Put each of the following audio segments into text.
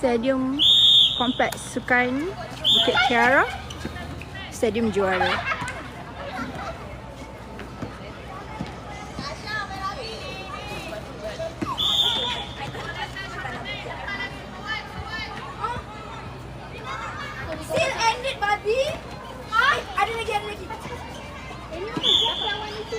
Stadium Kompleks Sukan Bukit Kiara, Stadium Juara. Still ended, babi. Ada lagi. Ini siapa lawan itu?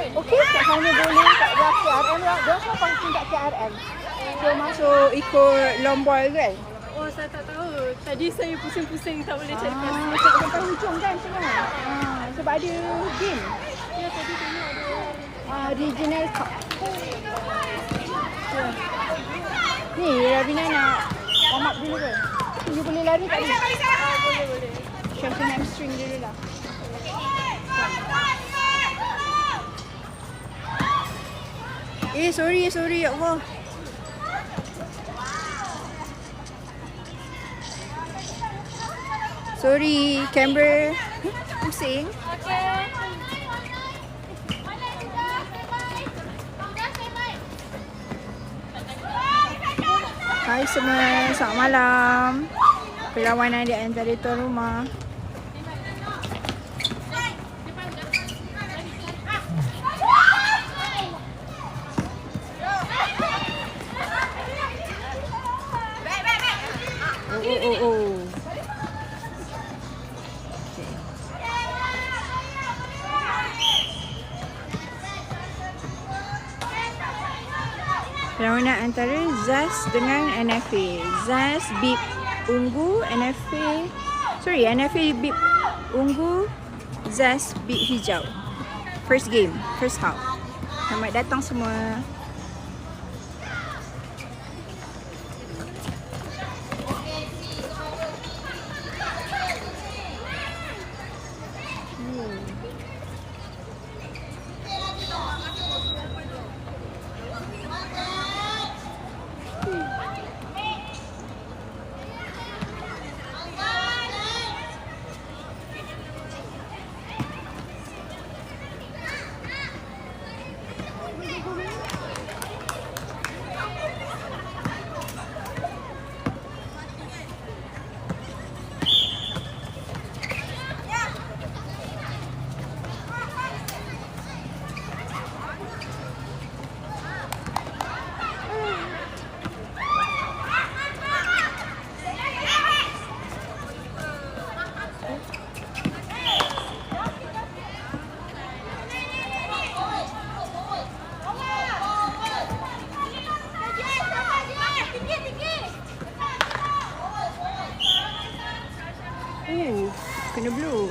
Okey, kat sana boleh kat belah KRM lah. Dia semua parking kat KRM. So masuk ikut long ball kan? Oh, saya tak tahu. Tadi saya pusing-pusing tak boleh cari pasir. Sampai hujung kan semua? Sebab ada game. Ya, tadi tengok ada. Regional Cup. Ni Ravina nak warm up dulu ke? You boleh lari tak ni? Boleh. Strengthen hamstring dulu lah. Sorry ya Allah. Sorry, kamera pusing. Hai semua, selamat malam. Perlawanan di antara tuan rumah. Oh. Perlawanan antara Zaz dengan NFA. Zaz beat Ungu, NFA beat Ungu, Zaz beat Hijau. First game, first half. Selamat datang semua. Kena blue.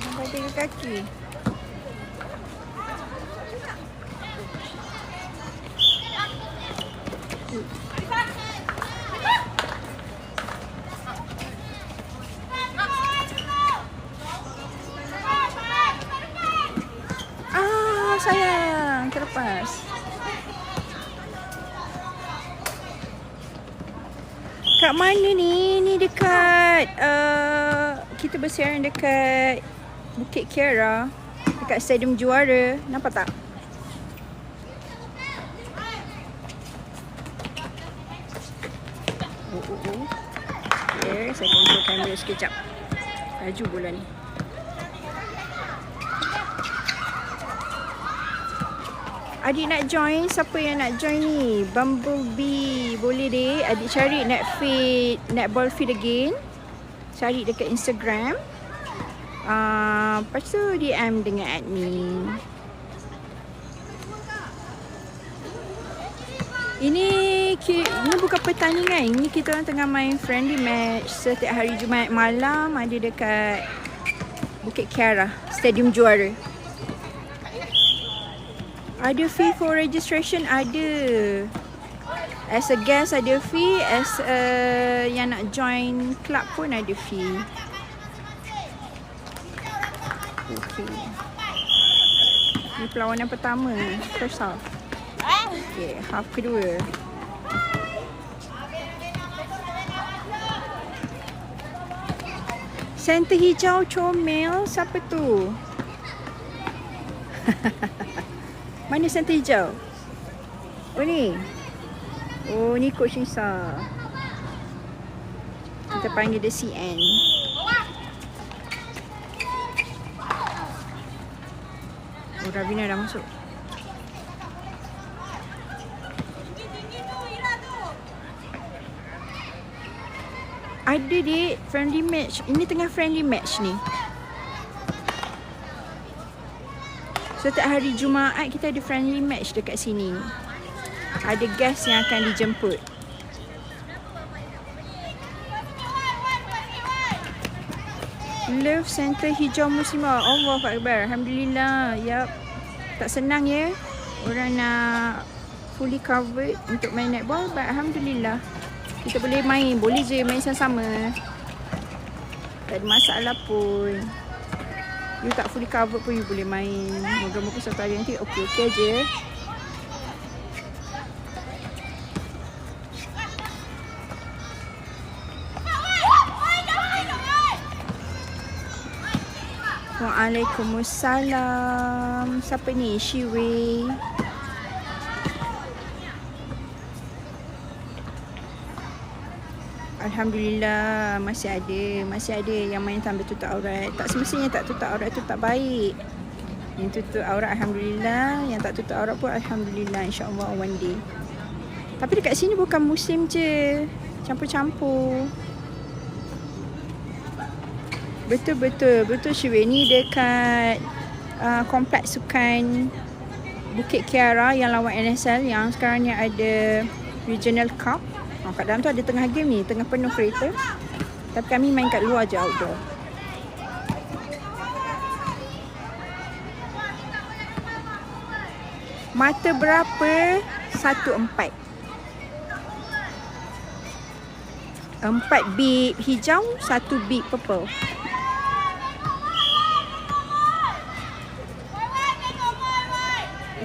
Sampai 3 kaki. Sayang, terlepas. Kat mana ni? Ni dekat kita bersiaran dekat Bukit Kiara, dekat Stadium Juara. Nampak tak? Okay, saya control kamera sekejap. Laju bola ni. Adik nak join? Siapa yang nak join ni? Bumblebee. Boleh deh. Adik cari netball feed again. Cari dekat Instagram. Lepas tu DM dengan admin. Ini bukan pertandingan. Ini kita orang tengah main friendly match. Setiap hari Jumaat malam ada dekat Bukit Kiara, Stadium Juara. Ada fee for registration? Ada. As a guest ada fee, as yang nak join club pun ada fee. Okay. Ni perlawanan pertama, first half. Okay, half kedua. Center hijau comel, siapa tu? Mana center hijau? Oh ni. Oh ni Coach Nisa. Kita panggil dia CN. Oh Ravina dah masuk. Ada dik friendly match. Ini tengah friendly match ni. Setiap hari Jumaat kita ada friendly match dekat sini. Ada guest yang akan dijemput. Love Center Hijau Muslimah. Allahu Akbar. Alhamdulillah. Yap. Tak senang ya. Orang nak fully covered untuk main netball. But Alhamdulillah. Kita boleh main. Boleh je main sama-sama. Tak ada masalah pun. You tak fully covered pun you boleh main. Moga-moga satu hari nanti okey-okey je. Waalaikumsalam. Siapa ni? Shiwei. Alhamdulillah masih ada yang main sambil tutup aurat. Tak semestinya tak tutup aurat tu tak baik. Yang tutup aurat Alhamdulillah, yang tak tutup aurat pun Alhamdulillah, insyaAllah one day. Tapi dekat sini bukan Muslim je, campur-campur. Betul Shiwei. Ni dekat kompleks sukan Bukit Kiara yang lawan NSL yang sekarang ni ada Regional Cup. Kat dalam tu ada tengah game ni, tengah penuh kereta. Tapi kami main kat luar je, outdoor. Mata berapa? 1-4. 4 bib hijau, 1 bib purple.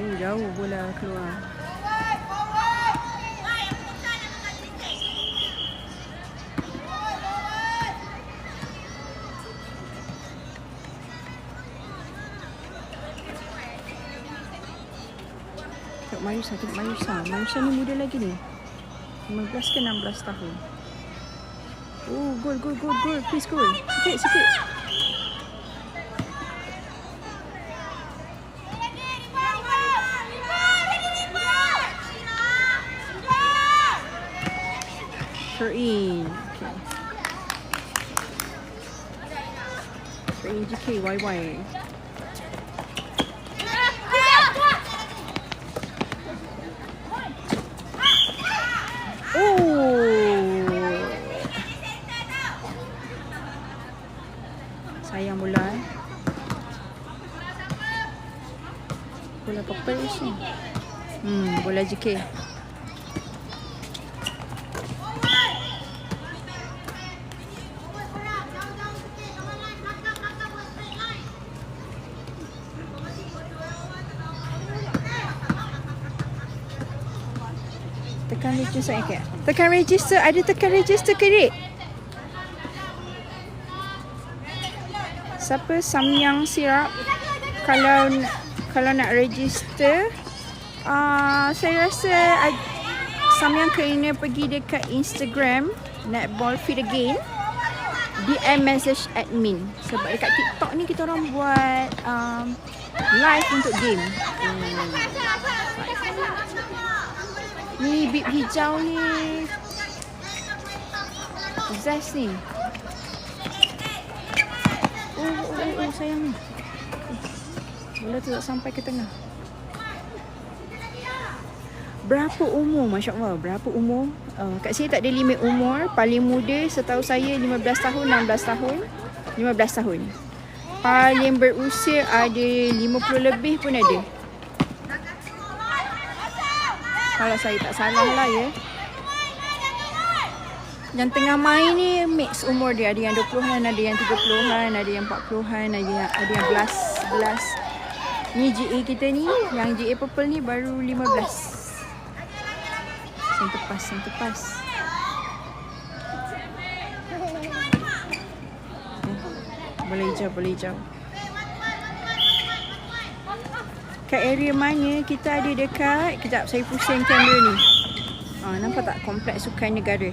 Oh, jauh bola keluar. Tengok Mayusa. Mayusa ni muda lagi ni. 15 ke 16 tahun. Oh, gol. Please gol. Sikit. Sherin. Okay. Sherin GK YY. Sayang bola bola purple ni. Bola JK. Tekan register ke? Tekan register. Ada tekan register ke Rik? Siapa? Samyang Sirap. Kalau nak register, saya rasa Samyang kena pergi dekat Instagram Netball Fit Again, DM message admin. Sebab dekat TikTok ni kita orang buat live untuk game. Ni bib hijau ni Zest ni. Oh sayang ni. Bola tu tak sampai ke tengah. Berapa umur? Masya Allah. Berapa umur? Kat sini tak ada limit umur. Paling muda setahu saya 15 tahun, 16 tahun, 15 tahun. Paling berusia ada 50 lebih pun ada. Kalau saya tak salah lah ya. Yang tengah main ni mix umur dia. Ada yang 20-an, ada yang 30-an, ada yang 40-an, ada yang belas. Ni GA kita ni, yang GA purple ni baru 15. Yang tepas. Boleh hijau. Kat area mana kita ada dekat, kejap saya pusing kamera ni. Nampak tak kompleks Sukan Negara?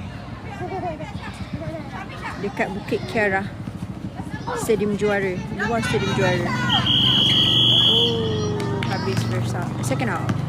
Dekat Bukit Kiara. Stadium Juara. Luar Stadium Juara. Oh, habis Versa. Second half.